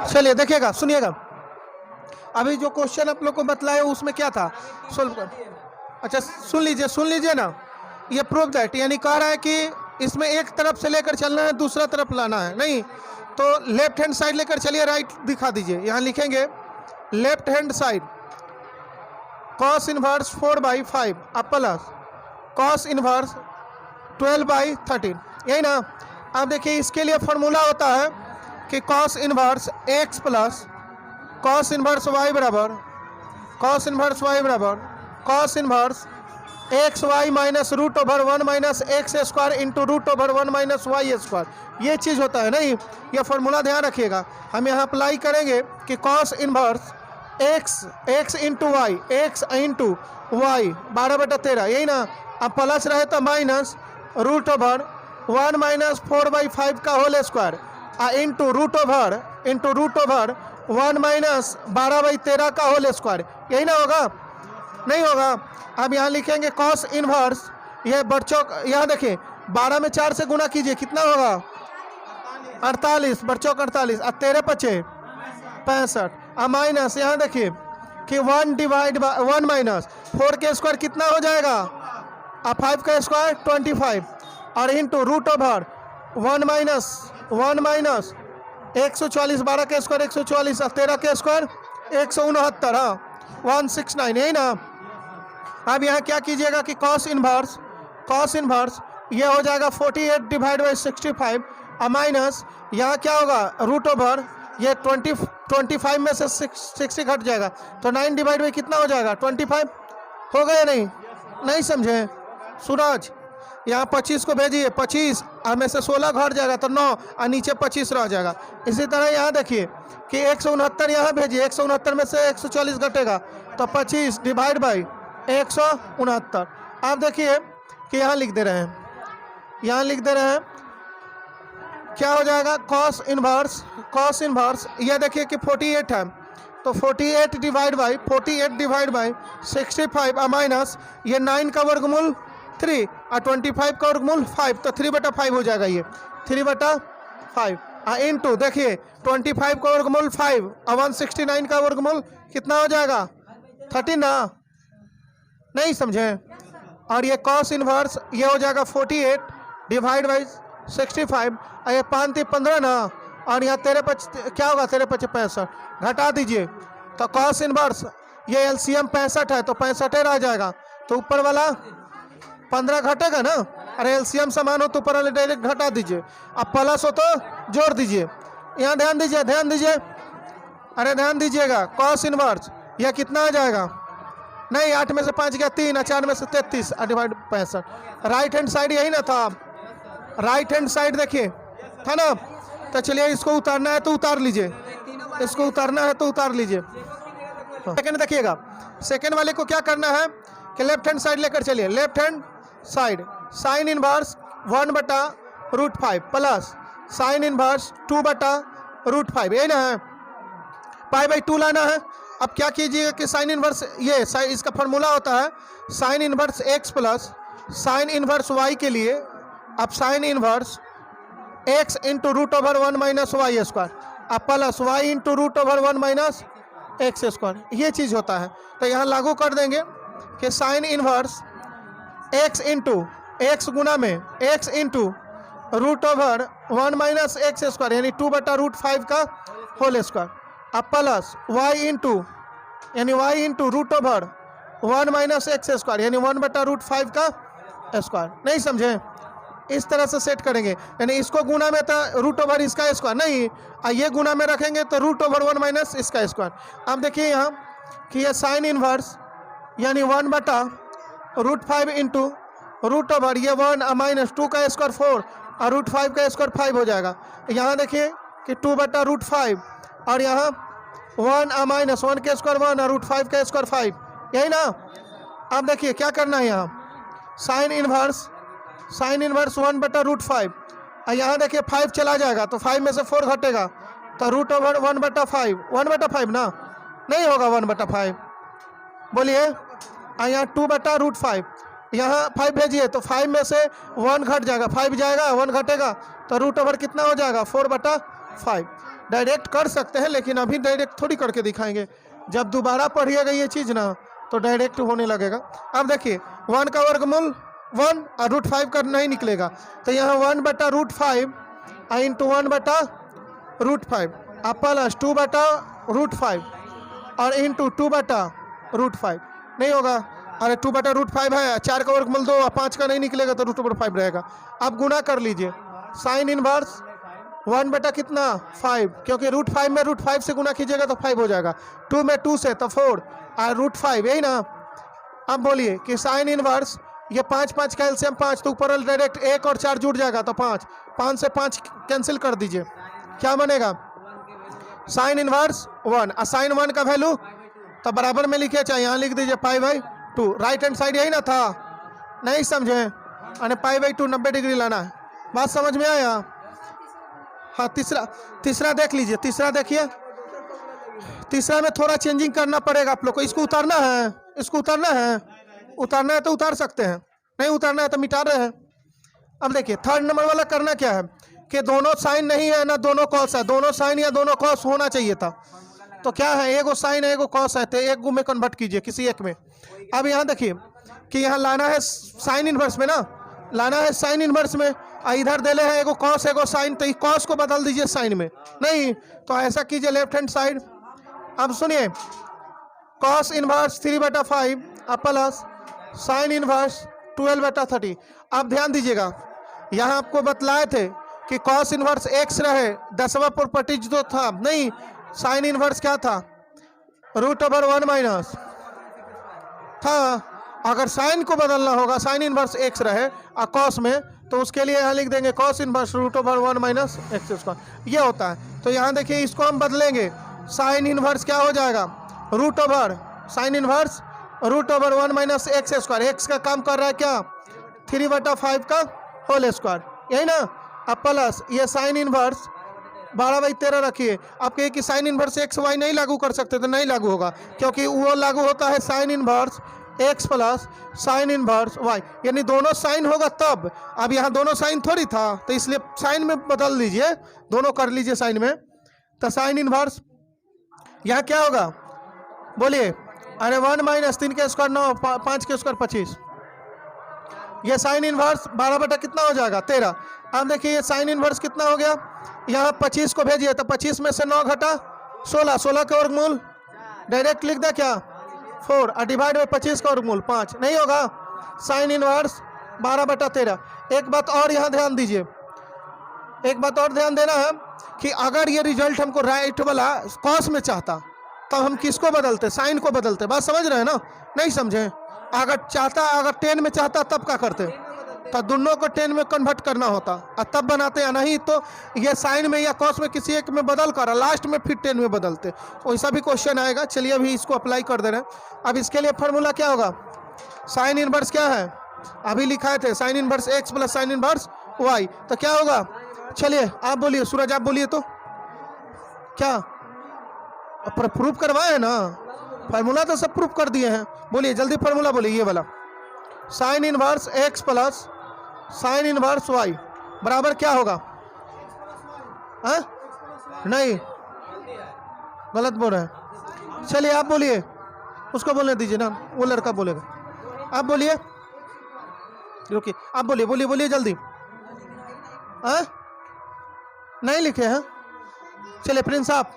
चलिए देखिएगा, सुनिएगा। अभी जो क्वेश्चन आप लोग को बतलाया उसमें क्या था, सोल्व कर। अच्छा सुन लीजिए ना, ये प्रूव दैट, यानी कह रहा है कि इसमें एक तरफ से लेकर चलना है, दूसरा तरफ लाना है, नहीं तो लेफ्ट हैंड साइड लेकर चलिए, राइट दिखा दीजिए। यहाँ लिखेंगे left hand side cos inverse 4/5 अब प्लस cos इनवर्स 12/13, यही ना। अब देखिए इसके लिए फॉर्मूला होता है कि cos inverse x plus cos inverse y बराबर cos inverse x y minus root over 1 minus x square into root over 1 minus y square, ये चीज़ होता है। नहीं, ये फॉर्मूला ध्यान रखिएगा। हम यहाँ अप्लाई करेंगे कि cos inverse x into y, x into y 12/13, यही ना। अब प्लस रहे तो माइनस रूट ओवर 1 माइनस 4/5 का whole square into root over 1 minus 12/13 का होल स्क्वायर, यही ना होगा, नहीं होगा। अब यहाँ लिखेंगे cos इनवर्स, ये बच्चों यहाँ देखिए 12 में 4 से गुना कीजिए, कितना होगा 48, बच्चों 48 और 13 × 5 65, अब माइनस यहाँ देखिए कि 1 माइनस 4 के स्क्वायर कितना हो जाएगा, अब 5 का स्क्वायर 25 और इंटू रूट ओवर 1 माइनस 140, 12 के स्क्वायर 140 और 13 के स्क्वायर 169, हाँ 169, यही ना। अब यहाँ क्या कीजिएगा कि cos इनवर्स ये हो जाएगा 48/65 और माइनस यहाँ क्या होगा रूट ओवर ये 25 में से 60 घट जाएगा तो 9 कितना हो जाएगा 25, हो गया नहीं समझे सूरज। यहाँ 25 को भेजिए, 25 में से 16 घट जाएगा तो 9 और नीचे 25 रह जाएगा। इसी तरह यहाँ देखिए कि 169 यहाँ भेजिए, 169 में से 140 घटेगा तो 25 डिवाइड बाई 169। आप देखिए कि यहाँ लिख दे रहे हैं क्या हो जाएगा cos इनवर्स ये देखिए कि 48 है तो 48 डिवाइड बाई 65 और माइनस ये 9 का वर्गमूल 3 और 25 का वर्गमूल 5 तो 3/5 हो जाएगा, ये 3/5 इंटू देखिए 25 का वर्गमूल 5 और 169 का वर्गमूल कितना हो जाएगा 13 ना, नहीं समझे। और ये cos इनवर्स ये हो जाएगा 48 डिवाइड बाई 65 और ये 5 × 15 ना, और यहाँ 13 क्या होगा 13 × 65 घटा दीजिए तो cos इनवर्स ये एलसीएम 65 है तो 65 रह जाएगा तो ऊपर वाला 15 घटेगा ना, अरे एलसीएम समान हो तो ऊपर वाले डायरेक्ट घटा दीजिए, अब प्लस हो तो जोड़ दीजिए। यहाँ ध्यान दीजिए, अरे ध्यान दीजिएगा cos इनवर्स यह कितना आ जाएगा, नहीं 8 में से 5 गया 3 और 4 में से 33 डिवाइड 65। राइट हैंड साइड यही ना था, राइट हैंड साइड देखिए था ना, तो चलिए इसको उतारना है तो उतार लीजिए, सेकंड देखिएगा, सेकंड वाले को क्या करना है कि लेफ्ट हैंड साइड लेकर चलिए, left hand side sine inverse 1/√5 plus sine inverse 2/√5, यही ना है, π/2 लाना है। अब क्या कीजिएगा कि साइन इनवर्स ये इसका फार्मूला होता है sine inverse x plus sine inverse y के लिए, अब sine inverse x into root over 1 minus y square अब plus y into root over 1 minus x square, ये चीज़ होता है। तो यहाँ लागू कर देंगे कि sine inverse x into x गुना में x into root over 1 minus x square यानी 2/√5 का होल स्क्वायर अब plus y into root over 1 minus x square यानी 1/√5 का स्क्वायर, नहीं समझे। इस तरह से सेट करेंगे, यानी इसको गुना में तो रूट ओवर इसका स्क्वायर नहीं, ये गुना में रखेंगे तो रूट ओवर 1 माइनस इसका स्क्वायर। अब देखिए यहाँ कि ये साइन इनवर्स यानी 1/√5 इंटू रूट ओवर ये 1 माइनस 2 का स्क्वायर 4 और √5 का स्क्वायर 5 हो जाएगा। यहाँ देखिए कि 2/√5 और यहाँ 1 माइनस 1 के स्क्वायर 1 और √5 का स्क्वायर 5, यही ना। अब देखिए क्या करना है, यहाँ साइन इनवर्स 1/√5 और यहाँ देखिए 5 चला जाएगा तो 5 में से 4 घटेगा तो रूट ओवर 1/5 ना, नहीं होगा 1/5, बोलिए। और यहाँ 2/√5 यहाँ 5 भेजिए तो 5 में से 1 घट जाएगा, 5 जाएगा 1 घटेगा तो रूट ओवर कितना हो जाएगा 4/5। डायरेक्ट कर सकते हैं, लेकिन अभी डायरेक्ट थोड़ी करके दिखाएंगे। जब दोबारा पढ़िएगा ये चीज़ ना तो डायरेक्ट होने लगेगा। अब देखिए 1 का वर्गमूल 1 और √5 का नहीं निकलेगा, तो यहाँ 1/√5 इंटू 1/√5 अब प्लस 2/√5 और इंटू 2/√5 नहीं होगा। अरे 2/√5 है, 4 का वर्गमूल 2 और 5 का नहीं निकलेगा तो √5 रहेगा। अब गुना कर लीजिए, साइन इनवर्स 1 बटा कितना 5, क्योंकि √5 में √5 से गुना कीजिएगा तो 5 हो जाएगा, 2 में 2 से तो 4 और √5 यही ना। अब बोलिए कि साइन इनवर्स ये 5 5 का एलसीएम 5, तो ऊपर डायरेक्ट 1 और 4 जुड़ जाएगा तो 5 5 से 5 कैंसिल कर दीजिए, क्या बनेगा साइन इनवर्स 1 और साइन 1 का वैल्यू तो बराबर में लिखे, चाहे यहाँ लिख दीजिए π/2। राइट हैंड साइड यही ना था, नहीं समझे, और π/2 90 डिग्री लाना है। बात समझ में आया? हाँ तीसरा देख लीजिए, तीसरा देखिए, तीसरा में थोड़ा चेंजिंग करना पड़ेगा आप लोग को। इसको उतारना है, इसको उतारना है, उतारना है तो उतार सकते हैं, नहीं उतारना है तो मिटा रहे हैं। अब देखिए थर्ड नंबर वाला करना क्या है कि दोनों साइन नहीं है ना दोनों कॉस है, दोनों साइन या दोनों कॉस होना चाहिए था। तो क्या है, एगो साइन है एगो कॉस है, तो एक में कन्वर्ट कीजिए किसी एक में। अब यहाँ देखिए कि यहाँ लाना है साइन इनवर्स में ना, लाना है साइन इनवर्स में, इधर देले है एगो कॉस एगो साइन, तो कॉस को बदल दीजिए साइन में, नहीं तो ऐसा कीजिए लेफ्ट हैंड साइड। अब सुनिए कॉस इनवर्स 3/5 अब प्लस साइन इनवर्स 12/30। अब ध्यान दीजिएगा, यहाँ आपको बतलाए थे कि कॉस इनवर्स x रहे, 10वां प्रॉपर्टीज जो था, नहीं साइन इनवर्स क्या था √1 था। अगर साइन को बदलना होगा, साइन इनवर्स x रहे और कॉस में, तो उसके लिए यहाँ लिख देंगे कॉस इनवर्स √1 - x², ये होता है। तो यहाँ देखिए इसको हम बदलेंगे, साइन इनवर्स क्या हो जाएगा साइन इनवर्स √1 - x²। x का काम कर रहा है क्या 3/5 का होल स्क्वायर, यही ना। अब प्लस ये साइन इनवर्स 12/13 रखिए। आप कहिए कि साइन इनवर्स x y नहीं लागू कर सकते, तो नहीं लागू होगा, क्योंकि वो लागू होता है sine inverse x plus sine inverse y, यानी दोनों साइन होगा तब। अब यहाँ दोनों साइन थोड़ी था, तो इसलिए साइन में बदल दीजिए, दोनों कर लीजिए साइन में। तो साइन इनवर्स यहाँ क्या होगा बोलिए, अरे 1 - 3 के स्क्वायर 9, 5 के स्क्वायर 25, ये साइन इनवर्स 12 कितना हो जाएगा 13। अब देखिए ये साइन इनवर्स कितना हो गया, यहाँ 25 को भेजिए तो 25 में से 9 घटा 16, 16 का वर्गमूल डायरेक्ट लिख दे क्या 4 और डिवाइड बाई 25 का वर्गमूल 5, नहीं होगा साइन इनवर्स 12/13। एक बात और यहाँ ध्यान दीजिए, एक बात और ध्यान देना है कि अगर ये रिजल्ट हमको राइट वाला कॉस में चाहता तो हम किसको बदलते, साइन को बदलते। बात समझ रहे हैं ना, नहीं समझे? अगर चाहता, अगर 10 में चाहता तब क्या करते, तो दोनों को 10 में कन्वर्ट करना होता और तब बनाते, या नहीं तो ये साइन में या कॉस में किसी एक में बदल कर लास्ट में फिर 10 में बदलते। वैसा भी क्वेश्चन आएगा। चलिए अभी इसको अप्लाई कर दे रहे हैं। अब इसके लिए फार्मूला क्या होगा, साइन इनवर्स क्या है अभी लिखाए थे, sign inverse x plus sine inverse y, तो क्या होगा। चलिए आप बोलिए, सूरज आप बोलिए तो क्या प्रूफ करवाए हैं ना, फार्मूला तो सब प्रूफ कर दिए हैं। बोलिए जल्दी फार्मूला बोलिए, ये वाला sign inverse x plus sine inverse y बराबर क्या होगा, हाँ नहीं गलत बोल रहे हैं। चलिए आप बोलिए, उसको बोलने दीजिए ना, वो लड़का बोलेगा। आप बोलिए, रुकिए आप बोलिए, बोलिए बोलिए जल्दी, हाँ नहीं लिखे हैं। चलिए प्रिंस आप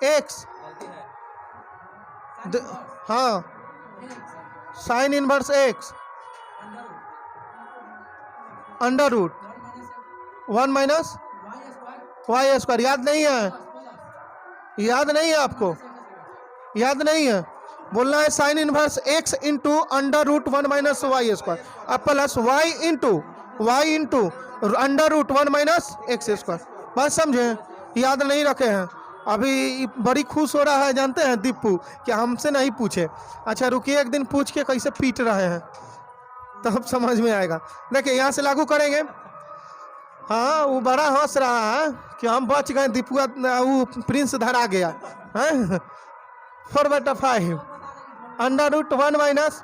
x, हाँ साइन इनवर्स x √1 - y²। याद नहीं है, याद नहीं है आपको, याद नहीं है, बोलना है sine inverse x into √1 - y², अब प्लस y इंटू √1 - x²। बात समझे, याद नहीं रखे हैं। अभी बड़ी खुश हो रहा है, जानते हैं दीपू, कि हमसे नहीं पूछे। अच्छा रुकिए, एक दिन पूछ के कैसे पीट रहे हैं तब समझ में आएगा। देखिए यहाँ से लागू करेंगे, हाँ वो बड़ा हंस रहा है कि हम बच गए, दीपू वो प्रिंस धरा गया है। 4/5 √1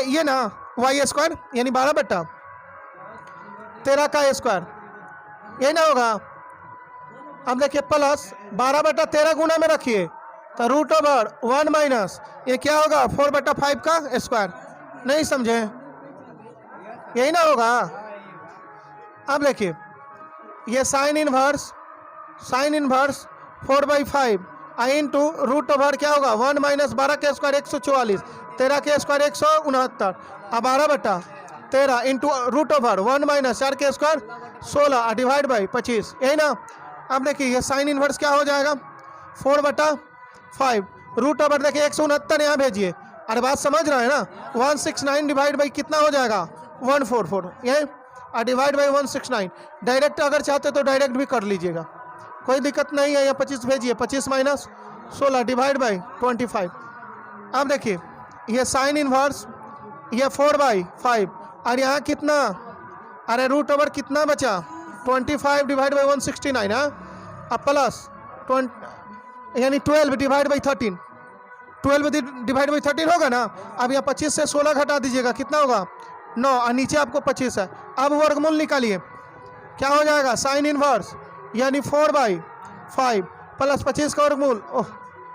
- ये ना y² यानी 12/13 का स्क्वायर, ये ना होगा अब देखिए प्लस 12/13 गुना में रखिए तो रूट ओवर 1 माइनस ये क्या होगा 4/5 का स्क्वायर। नहीं समझे, यही ना होगा। अब देखिए ये साइन इनवर्स 4/5 आई इंटू रूट ओवर क्या होगा 1 माइनस 12 के स्क्वायर 144, 13 के स्क्वायर 169, अब 12/13 इंटू रूट ओवर 1 माइनस 4 के स्क्वायर 16 डिवाइड बाई 25, यही ना। अब देखिए ये साइन इनवर्स क्या हो जाएगा 4/5 रूट ओवर देखिए 169 यहाँ भेजिए। अरे बात समझ रहे हैं ना, 169 डिवाइड बाई कितना हो जाएगा 144, ये डिवाइड बाई 169। डायरेक्ट अगर चाहते तो डायरेक्ट भी कर लीजिएगा, कोई दिक्कत नहीं है। या 25 भेजिए, 25 माइनस 16 डिवाइड बाई 25। अब देखिए ये साइन इनवर्स ये 4/5 और यहाँ कितना, अरे रूट ओवर कितना बचा 25 डिवाइड बाई 169 है, अब प्लस 20 यानी 12 डिवाइड बाई 13, 12 डिवाइड बाई 13 होगा ना। अब यहाँ 25 से 16 घटा दीजिएगा कितना होगा 9 और नीचे आपको 25 है। अब वर्गमूल निकालिए, क्या हो जाएगा साइन इनवर्स यानी 4/5 प्लस 25 का वर्गमूल, ओह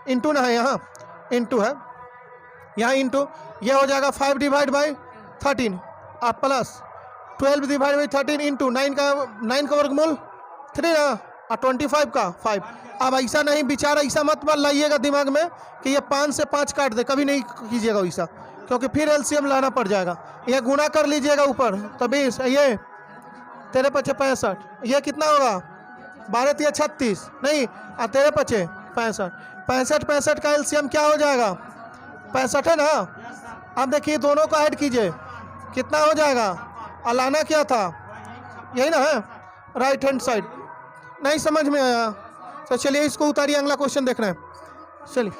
इंटू ना है यहाँ, इंटू है यहाँ इंटू, ये हो जाएगा 5 डिवाइड बाई 13 और प्लस 12 डिवाइड बाई 13 इंटू 9 का वर्गमूल 3 ना और 25 का 5। अब ऐसा नहीं विचार, ऐसा मत लाइएगा दिमाग में कि ये 5 से 5 काट दे, कभी नहीं कीजिएगा वैसा, क्योंकि फिर एलसीएम लाना पड़ जाएगा। ये गुना कर लीजिएगा ऊपर तो 20, ये 13 पचे 65, ये कितना होगा 12 तिया 36 नहीं और 13 पचे 65, 65 का एलसीएम क्या हो जाएगा 65 है ना। अब देखिए दोनों को ऐड कीजिए कितना हो जाएगा, और लाना क्या था यही ना है राइट हैंड साइड। नहीं समझ में आया तो चलिए इसको उतारिए, अगला क्वेश्चन देख रहे हैं। चलिए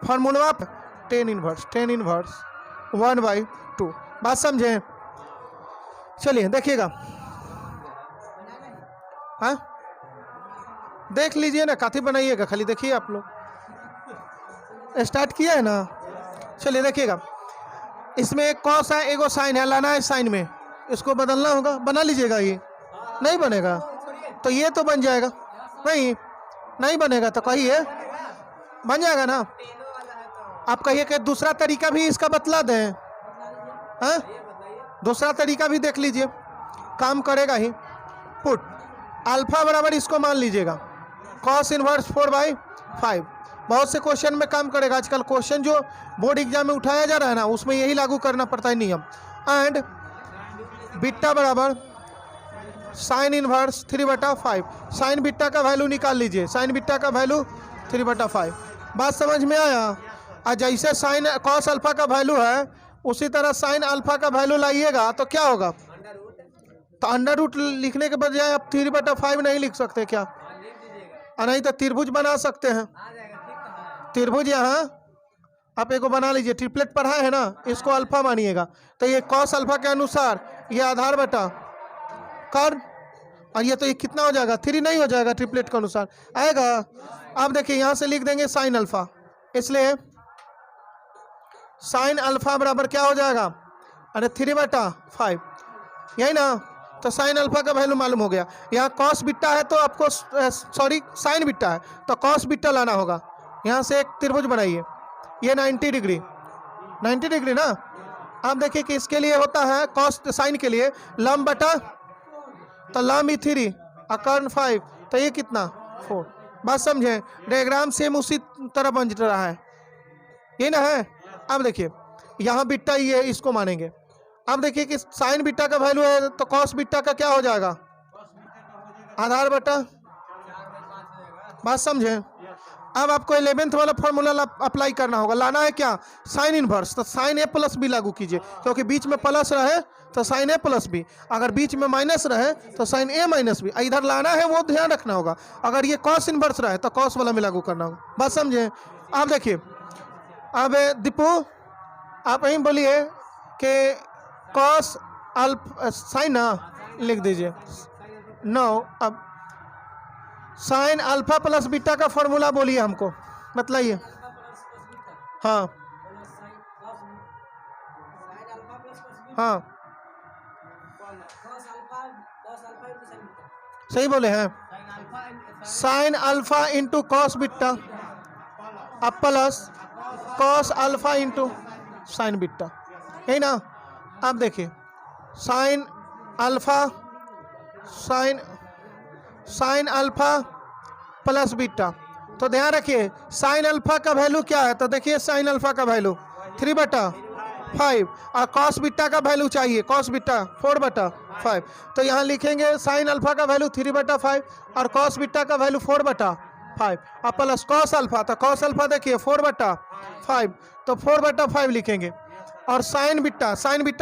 फार्मूला टेन इनवर्स 1/2, बात समझे। चलिए देखिएगा, हाँ देख लीजिए ना, काफी बनाइएगा, खाली देखिए आप लोग स्टार्ट किया है ना। चलिए देखिएगा, इसमें एक कॉस है एगो साइन है, लाना है साइन में, इसको बदलना होगा, बना लीजिएगा। ये नहीं बनेगा तो ये तो बन जाएगा, नहीं बनेगा तो कहिए बन जाएगा ना। आप कहिए कि दूसरा तरीका भी इसका बतला दें, हाँ दूसरा तरीका भी देख लीजिए, काम करेगा ही। पुट अल्फा बराबर इसको मान लीजिएगा कॉस इनवर्स 4/5, बहुत से क्वेश्चन में काम करेगा। आजकल क्वेश्चन जो बोर्ड एग्जाम में उठाया जा रहा है ना, उसमें यही लागू करना पड़ता है नियम। एंड बीटा बराबर साइन इनवर्स 3/5, साइन बीटा का वैल्यू निकाल लीजिए, साइन बीटा का वैल्यू 3/5। बात समझ में आया। और जैसे साइन कॉस अल्फा का वैल्यू है उसी तरह साइन अल्फा का वैल्यू लाइएगा तो क्या होगा, तो अंडर रूट लिखने के बजाय आप 3/5 नहीं लिख सकते क्या, और नहीं तो त्रिभुज बना सकते हैं। त्रिभुज यहाँ आप एक बना लीजिए, ट्रिपलेट पढ़ा है ना, इसको अल्फा मानिएगा तो ये कॉस अल्फा के अनुसार ये आधार बटा कर, और ये तो ये कितना हो जाएगा 3 नहीं हो जाएगा, ट्रिपलेट के अनुसार आएगा। अब देखिए यहाँ से लिख देंगे साइन अल्फा, इसलिए साइन अल्फा बराबर क्या हो जाएगा, अरे 3/5 यही ना। तो साइन अल्फा का वैल्यू मालूम हो गया। यहाँ कॉस बीटा है तो आपको सॉरी साइन बीटा है तो कॉस बीटा लाना होगा। यहाँ से एक त्रिभुज बनाइए, ये 90 डिग्री ना। आप देखिए कि इसके लिए होता है कॉस साइन के लिए लंब बटा, तो लंब ही 3 और कर्ण 5, तो ये कितना 4। बात समझे, डायग्राम सेम उसी तरह बन रहा है, ये ना है। अब देखिए यहाँ बीटा ये इसको मानेंगे। अब देखिए कि साइन बीटा का वैल्यू है तो कॉस बीटा का क्या हो जाएगा आधार बटा, बात समझे। अब आपको 11th वाला फॉर्मूला अप्लाई करना होगा, लाना है क्या साइन इनवर्स, तो साइन ए प्लस बी लागू कीजिए, क्योंकि बीच में प्लस रहे तो साइन ए प्लस बी, अगर बीच में माइनस रहे तो साइन ए माइनस बी, इधर लाना है वो ध्यान रखना होगा। अगर ये कॉस इनवर्स रहे तो कॉस वाला में लागू करना होगा, बात समझे। आप देखिए अब दीपू आप यहीं बोलिए कि कॉस अल्फा साइन ना लिख दीजिए 9। अब साइन अल्फा प्लस बीटा का फॉर्मूला बोलिए हमको, बतलाइए। हाँ सही बोले हैं, sine alpha into cos beta, अब plus cos alpha into sine beta, है ना। अब देखिए sine alpha sine alpha plus beta, तो ध्यान रखिए साइन अल्फा का वैल्यू क्या है, तो देखिए साइन अल्फा का वैल्यू 3/5 और कॉस बीटा का वैल्यू चाहिए, कॉस बीटा 4/5। तो यहाँ लिखेंगे साइन अल्फा का वैल्यू 3/5 और कॉस बीटा का वैल्यू 4/5 और प्लस कॉस अल्फा, तो कॉस अल्फा देखिए 4/5, तो 4/5 लिखेंगे। और साइन बीटा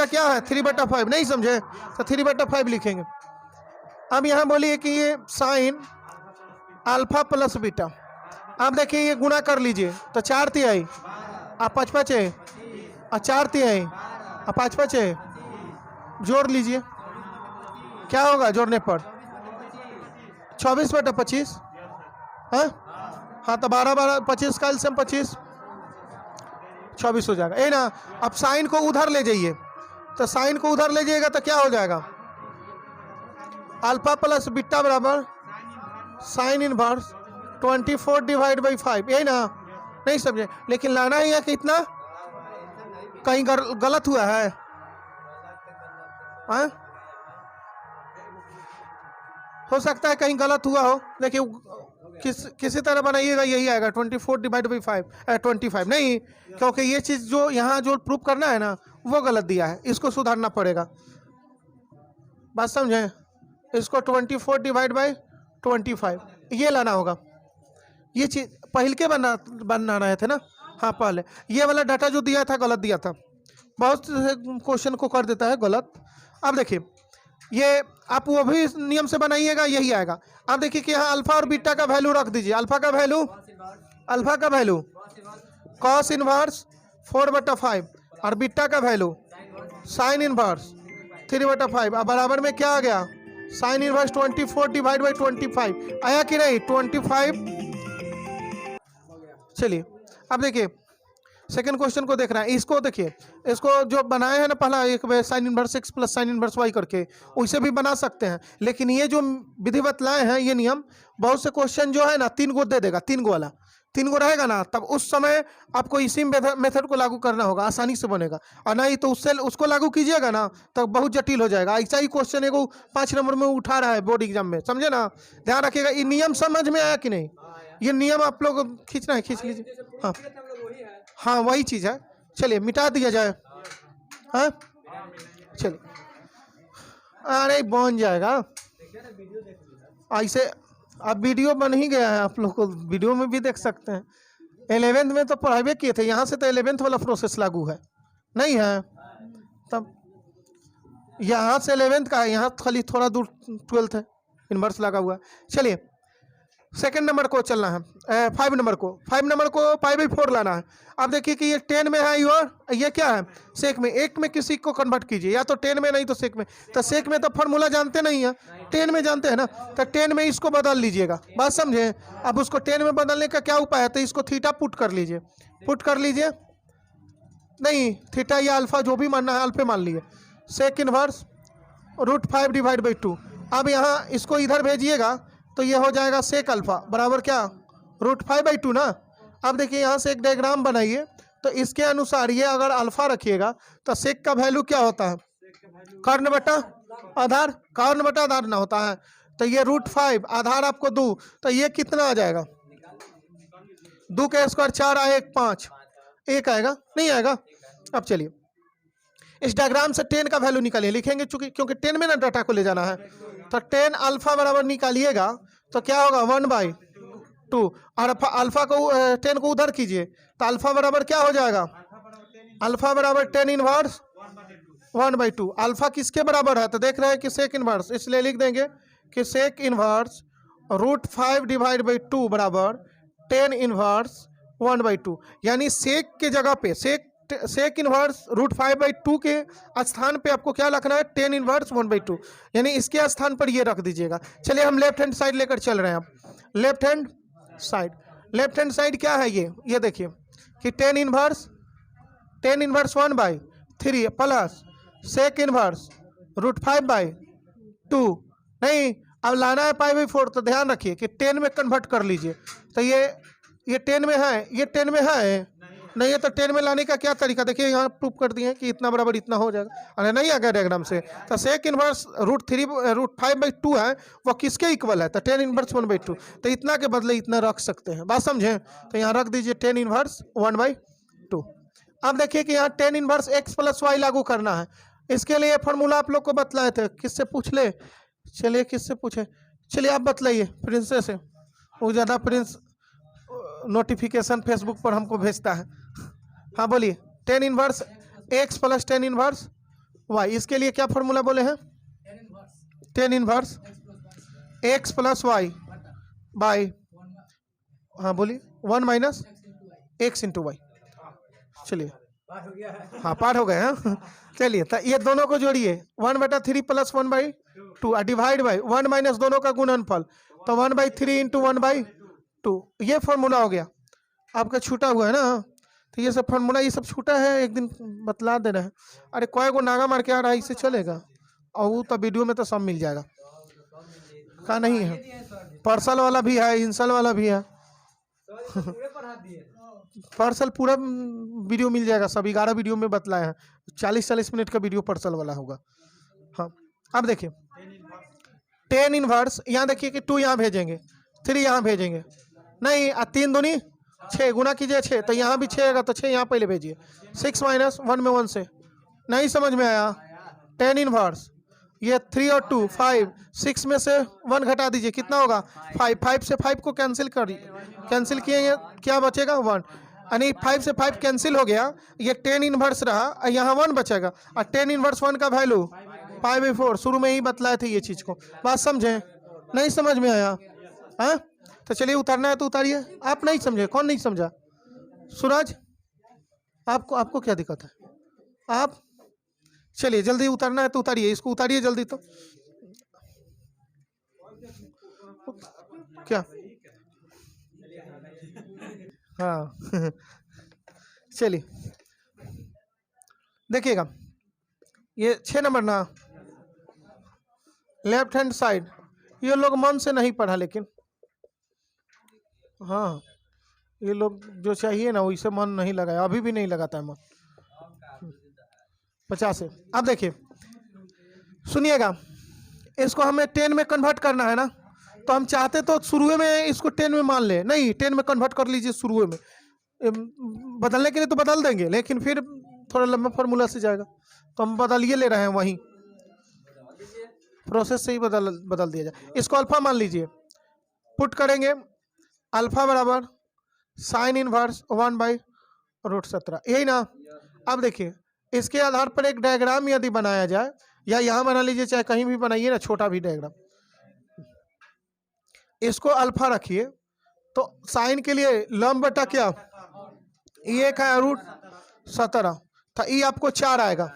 क्या है 3/5, नहीं समझे तो 3/5 लिखेंगे। अब यहाँ बोलिए कि ये साइन अल्फा प्लस बीटा, अब देखिए ये गुणा कर लीजिए, तो 4/3 और 5/5 और 4/3 और 5/5 जोड़ लीजिए, क्या होगा जोड़ने पर 24/25, हाँ तो 12/25 का एलसीएम 25, 24 हो जाएगा, है ना। अब साइन को उधर ले जाइए, तो साइन को उधर ले जाइएगा तो क्या हो जाएगा, अल्फा प्लस बीटा बराबर साइन इनवर्स 24/5, यही ना, नहीं समझे। लेकिन लाना ही है कि इतना कहीं गलत हुआ है, हो सकता है कहीं गलत हुआ हो, देखिए किसी तरह बनाइएगा यही आएगा 24/5 नहीं, क्योंकि ये चीज़ जो यहाँ जो प्रूव करना है ना वो गलत दिया है, इसको सुधारना पड़ेगा, बात समझें। इसको 24/25 ये लाना होगा, ये चीज़ पहले के बना रहे थे ना, हाँ पहले ये वाला डाटा जो दिया था गलत दिया था, बहुत से क्वेश्चन को कर देता है गलत। अब देखिए ये आप वो भी नियम से बनाइएगा, यही आएगा। अब देखिए कि यहाँ अल्फा और बीटा का वैल्यू रख दीजिए, अल्फा का वैल्यू कॉस इनवर्स 4/5 और बीटा का वैल्यू साइन इनवर्स 3/5, अब बराबर में क्या आ गया साइन इनवर्स 24/25 आया कि नहीं 25। चलिए अब देखिए सेकंड क्वेश्चन को देख रहे हैं, इसको देखिए, इसको जो बनाए हैं ना पहला एक sign inverse x plus sine inverse y करके, उसे भी बना सकते हैं, लेकिन ये जो विधि बतलाए हैं ये नियम, बहुत से क्वेश्चन जो है ना 3 गो दे देगा, 3 गो वाला 3 गो रहेगा ना, तब उस समय आपको इसी मेथड को लागू करना होगा, आसानी से बनेगा। और नहीं तो उसको लागू कीजिएगा ना तब बहुत जटिल हो जाएगा। ऐसा ही क्वेश्चन एगो 5 नंबर में उठा रहा है बोर्ड एग्जाम में, समझे ना, ध्यान रखिएगा। ये नियम समझ में आया कि नहीं, ये नियम आप लोग खींचना है खींच लीजिए, हाँ वही चीज़ है। चलिए मिटा दिया जाए, हाँ चलिए, अरे बन जाएगा ऐसे। अब वीडियो बन ही गया है, आप लोग को वीडियो में भी देख सकते हैं। 11th में तो पढ़ाई किए थे, यहाँ से तो 11th वाला प्रोसेस लागू है नहीं है, तब यहाँ से 11th का है, यहाँ खाली थोड़ा दूर 12th है, इन्वर्स लगा हुआ है। चलिए सेकंड नंबर को चलना है, 5 नंबर को π/4 लाना है। अब देखिए कि ये 10 में है और ये क्या है सेक में, एक में किसी को कन्वर्ट कीजिए, या तो 10 में नहीं तो सेक में, तो सेक में तो फॉर्मूला जानते नहीं है, 10 में जानते हैं ना, तो 10 में इसको बदल लीजिएगा, बात समझे। अब उसको 10 में बदलने का क्या उपाय है, तो इसको थीटा पुट कर लीजिए, नहीं थीटा या अल्फा जो भी मानना है अल्फे मान लीजिए, सेक इनवर्स √5/2। अब यहाँ इसको इधर भेजिएगा तो ये हो जाएगा सेक अल्फा बराबर क्या √5/2 ना। अब देखिए यहाँ से एक डायग्राम बनाइए, तो इसके अनुसार ये अगर अल्फा रखिएगा तो सेक का वैल्यू क्या होता है कर्ण बटा आधार ना होता है, तो ये √5 आधार आपको 2, तो ये कितना आ जाएगा 2 का स्क्वायर 4 आए 1 5 1 आएगा, नहीं आएगा। अब चलिए इस डायग्राम से 10 का वैल्यू निकालिए, लिखेंगे क्योंकि 10 में ना डाटा को ले जाना है, तो 10 अल्फा बराबर निकालिएगा तो क्या होगा 1/2, और अल्फा को 10 को उधर कीजिए तो अल्फा बराबर क्या हो जाएगा, अल्फा बराबर 10 इनवर्स 1/2। अल्फा किसके बराबर है, तो देख रहे हैं कि सेक इनवर्स, इसलिए लिख देंगे कि सेक इनवर्स √5/2 बराबर 10 इनवर्स 1/2, यानी सेक के जगह पे सेक इनवर्स √5/2 के स्थान पे आपको क्या रखना है 10 इनवर्स 1/2, यानी इसके स्थान पर ये रख दीजिएगा। चलिए हम लेफ्ट हैंड साइड लेकर चल रहे हैं। अब लेफ्ट हैंड साइड क्या है, ये देखिए कि 10 इनवर्स 1/3 प्लस सेक इनवर्स √5/2, नहीं अब लाना है पाई बाई 4, तो ध्यान रखिए कि 10 में कन्वर्ट कर लीजिए। तो ये 10 में है, ये 10 में है नहीं है, तो 10 में लाने का क्या तरीका, देखिए यहाँ प्रूफ कर दिए कि इतना बराबर इतना हो जाएगा। अरे नहीं आ गया डायग्राम से, तो सेक इनवर्स √5/2 है, वो किसके इक्वल है, तो 10 इनवर्स 1/2, तो इतना के बदले इतना रख सकते हैं। बात समझे, तो यहाँ रख दीजिए 10 इनवर्स 1/2। अब देखिए कि यहाँ 10 इनवर्स x + y लागू करना है। इसके लिए फॉर्मूला आप लोग को बतलाए थे, किससे पूछ ले, चलिए किससे पूछे, चलिए आप बतलाइए, प्रिंस से। वो ज़्यादा प्रिंस नोटिफिकेशन फेसबुक पर हमको भेजता है। हाँ बोलिए, 10 इनवर्स x + 10 इनवर्स y, इसके लिए क्या फॉर्मूला बोले हैं, 10 इनवर्स x + y बाई, हाँ बोलिए, 1 - x × y। चलिए हाँ पाठ हो गए हैं। चलिए तो ये दोनों को जोड़िए, 1/3 + 1/2 डिवाइड बाई 1 - दोनों का गुणनफल, तो 1/3 × 1/2, ये फॉर्मूला हो गया। आपका छूटा हुआ है ना, तो ये सब फॉर्मूला ये सब छूटा है, एक दिन बतला देना है। अरे कोई को नागा मार के आ रहा है, इससे चलेगा, और वो तो वीडियो में तो सब मिल जाएगा। का नहीं है, पार्सल वाला भी है, इंसल वाला भी है। पार्सल पूरा वीडियो मिल जाएगा, सब 11 वीडियो में बतलाए हैं, 40-40 मिनट का वीडियो पार्सल वाला होगा। हाँ अब देखिए 10 इनवर्स, यहाँ देखिए कि 2 यहाँ भेजेंगे, 3 यहाँ भेजेंगे, नहीं 3 दूनी 6, गुना कीजिए 6, तो यहाँ भी 6 आएगा, तो 6 यहाँ पहले भेजिए। 6 - 1 में 1 से, नहीं समझ में आया, 10 इनवर्स ये 3 और 2 5, 6 में से 1 घटा दीजिए, कितना होगा 5, 5 से 5 को कैंसिल कैंसिल किए, क्या बचेगा 1, यानी 5 से 5 कैंसिल हो गया, ये 10 इनवर्स रहा, यहाँ 1 बचेगा, और 10 इनवर्स 1 का वैल्यू π/4, शुरू में ही बतलाए थे ये चीज़ को। बात समझे, नहीं समझ में आया, हाँ तो चलिए उतारना है तो उतारिए। आप नहीं समझे, कौन नहीं समझा, सूरज आपको क्या दिक्कत है, आप चलिए जल्दी उतारना है तो उतारिए, इसको उतारिए जल्दी। तो क्या, हाँ चलिए देखिएगा, ये 6 नंबर ना, लेफ्ट हैंड साइड, ये लोग मन से नहीं पढ़ा, लेकिन हाँ ये लोग जो चाहिए ना वैसे मन नहीं लगाया, अभी भी नहीं लगाता है मन। 50 है। अब देखिए सुनिएगा, इसको हमें 10 में कन्वर्ट करना है ना, तो हम चाहते तो शुरू में इसको 10 में मान ले, नहीं 10 में कन्वर्ट कर लीजिए शुरू में, बदलने के लिए तो बदल देंगे, लेकिन फिर थोड़ा लंबा फार्मूला से जाएगा, तो हम बदलिए ले रहे हैं, वहीं प्रोसेस से ही बदल दिया जाए। इसको अल्फा मान लीजिए, पुट करेंगे अल्फा बराबर sin इनवर्स 1/√17, यही ना। अब देखिए इसके आधार पर एक डायग्राम यदि बनाया जाए, या यहाँ बना लीजिए, चाहे कहीं भी बनाइए ना, छोटा भी डायग्राम, इसको अल्फा रखिए, तो साइन के लिए लंब बटा क्या, ये एक है √17 था, ये आपको 4 आएगा,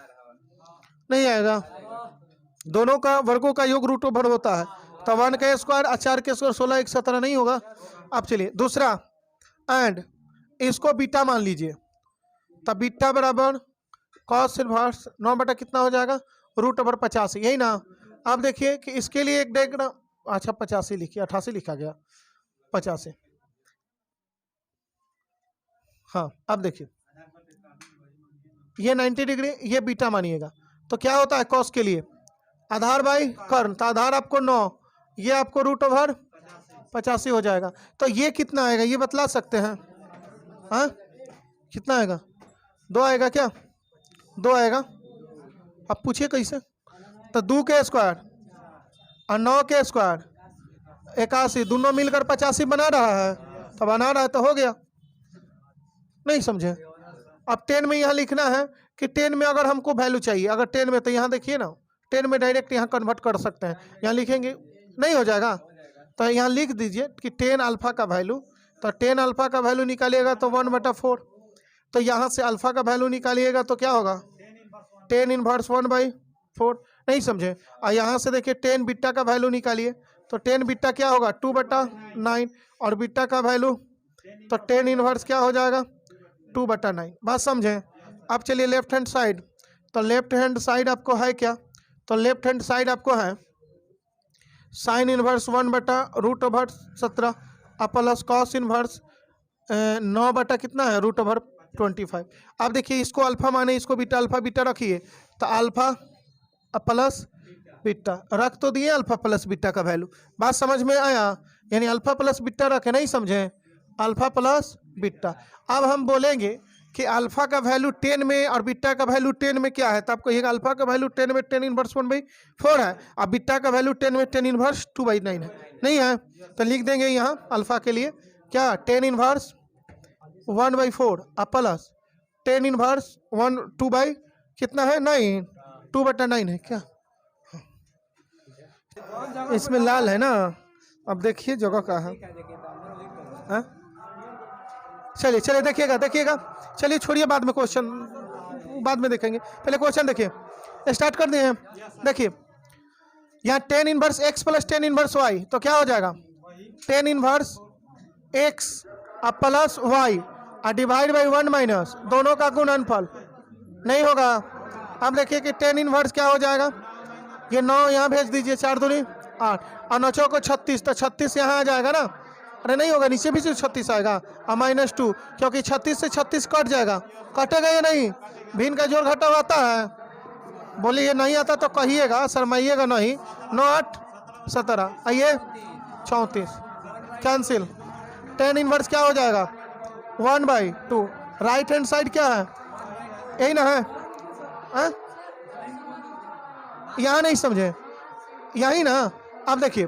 नहीं आएगा, दोनों का वर्गों का योग √ओवर होता है, तो 1 का स्क्वायर और 4 के स्क्वायर 16, 1 17 नहीं होगा। अब चलिए दूसरा, एंड इसको बीटा मान लीजिए, तो बीटा बराबर cos इनवर्स 9 बटा कितना हो जाएगा, √50, यही ना। अब देखिए कि इसके लिए एक डायग्राम, अच्छा 85 लिखिए, 88 लिखा गया, 50। हाँ अब देखिए ये 90 डिग्री, ये बीटा मानिएगा, तो क्या होता है cos के लिए आधार बाई कर्ण, तो आधार आपको 9, ये आपको √85 हो जाएगा। तो ये कितना आएगा, ये बतला सकते हैं, हाँ कितना आएगा, 2 आएगा क्या, 2 आएगा। अब पूछिए कैसे, तो 2 के स्क्वायर और 9 के स्क्वायर 81, दोनों मिलकर 85 बना रहा है, तो बना रहा है तो हो गया, नहीं समझे। अब 10 में यहाँ लिखना है कि 10 में अगर हमको वैल्यू चाहिए, अगर 10 में, तो यहाँ देखिए ना 10 में डायरेक्ट यहाँ कन्वर्ट कर सकते हैं, यहाँ लिखेंगे नहीं हो जाएगा, तो यहाँ लिख दीजिए कि 10 अल्फा का वैल्यू, तो 10 अल्फा का वैल्यू निकालिएगा तो 1/4, तो यहाँ से अल्फा का वैल्यू निकालिएगा तो क्या होगा 10 इनवर्स 1/4, नहीं समझे। और यहाँ से देखिए 10 बीटा का वैल्यू निकालिए, तो 10 बीटा क्या होगा 2/9, और बीटा का वैल्यू तो 10 इनवर्स क्या हो जाएगा 2/9, बात समझे। अब चलिए लेफ्ट हैंड साइड, तो लेफ्ट हैंड साइड आपको है क्या, तो लेफ्ट हैंड साइड आपको है साइन इनवर्स 1/√17 अब प्लस कॉस इनवर्स 9 कितना है √25। अब देखिए इसको अल्फा माने इसको बीटा, अल्फा बीटा रखिए तो अल्फा प्लस बीटा रख तो दिए अल्फा प्लस बीटा का वैल्यू। बात समझ में आया? यानी अल्फा प्लस बीटा रखे, नहीं समझे? Alpha plus beta. अब हम बोलेंगे कि अल्फा का वैल्यू 10 में और बीटा का वैल्यू 10 में क्या है, तो आप कहिएगा अल्फा का वैल्यू 10 में 10 इनवर्स 1/4 है और बीटा का वैल्यू 10 में 10 इनवर्स 2/9 है। नहीं है तो लिख देंगे यहाँ अल्फा के लिए क्या 10 इनवर्स 1/4 और प्लस 10 इनवर्स 2 कितना है 9, 2/9 है क्या? इसमें लाल है ना, अब देखिए जगह कहाँ है। चलिए चलिए देखिएगा चलिए छोड़िए बाद में क्वेश्चन, बाद में देखेंगे, पहले क्वेश्चन देखिए, स्टार्ट कर दिए हैं। देखिए यहाँ 10 inverse x plus 10 inverse y तो क्या हो जाएगा 10 inverse x plus y divide by 1 minus दोनों का गुणनफल नहीं होगा। अब देखिए कि 10 इनवर्स क्या हो जाएगा, ये 9 यहाँ भेज दीजिए, 4 दूनी 8 और 9 को 36 तो 36 यहाँ आ जाएगा ना। अरे नहीं होगा, नीचे भी 36 आएगा और -2 क्योंकि 36 से 36 कट जाएगा। कटेगा या नहीं? भिन्न का जोड़ घटाव आता है? बोलिए नहीं आता तो कहिएगा, शर्माइएगा नहीं। 9 8 17 आइए 34 कैंसिल। 10 इनवर्स क्या हो जाएगा 1/2। राइट हैंड साइड क्या है यही ना है? यहाँ नहीं समझे, यही ना। अब देखिए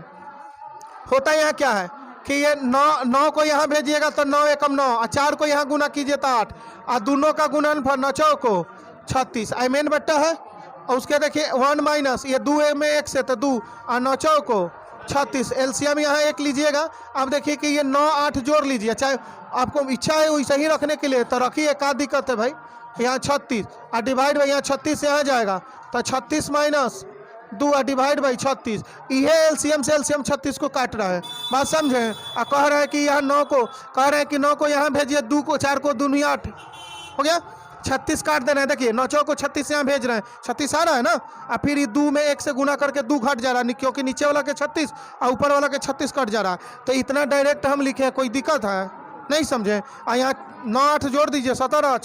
होता यहाँ क्या है कि ये 9 को यहाँ भेजिएगा तो 9 एकम 9 और 4 को यहाँ गुना कीजिए तो 8 और दोनों का गुणनफल 9 को 36 आई मेन बट्टा है। और उसके देखिए 1 माइनस ये 2 में 1 से तो 2 और 9 को 36 एलसीएम यहाँ 1 लीजिएगा। अब देखिए कि ये 9 8 जोड़ लीजिए, चाहे आपको इच्छा है वैसे ही रखने के लिए तो रखिए, क्या दिक्कत है भाई। यहाँ 36 और डिवाइड बाई यहाँ 36 यहाँ जाएगा तो 36 माइनस 2 डिवाइड बाई 36, ये एलसीएम से एलसीएम 36 को काट रहा है। बात समझे? और कह रहे हैं कि यहाँ 9 को कह रहे हैं कि 9 को यहाँ भेजिए, 2 को 4 को 2 9 8 हो गया, 36 काट देना है। देखिए 9 को 36 यहाँ भेज रहे हैं, 36 आ रहा है ना, और फिर ये 2 में 1 से गुना करके 2 घट जा रहा है क्योंकि नीचे वाला के 36 और ऊपर वाला के 36 कट जा रहा है। तो इतना डायरेक्ट हम लिखे हैं, कोई दिक्कत है? नहीं समझे? और यहाँ 9 8 जोड़ दीजिए 17,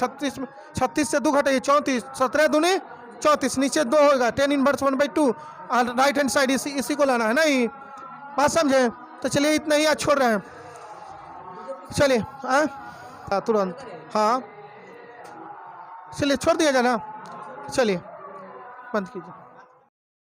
36 से 2 घटाइए 34, 17 दूनी 34, नीचे 2 होगा 10 इनवर्स 1/2 और राइट हैंड साइड इसी को लाना है। नहीं बात समझे? तो चलिए इतना ही आज छोड़ रहे हैं, चलिए तुरंत हाँ चलिए छोड़ दिया जाना, चलिए बंद कीजिए।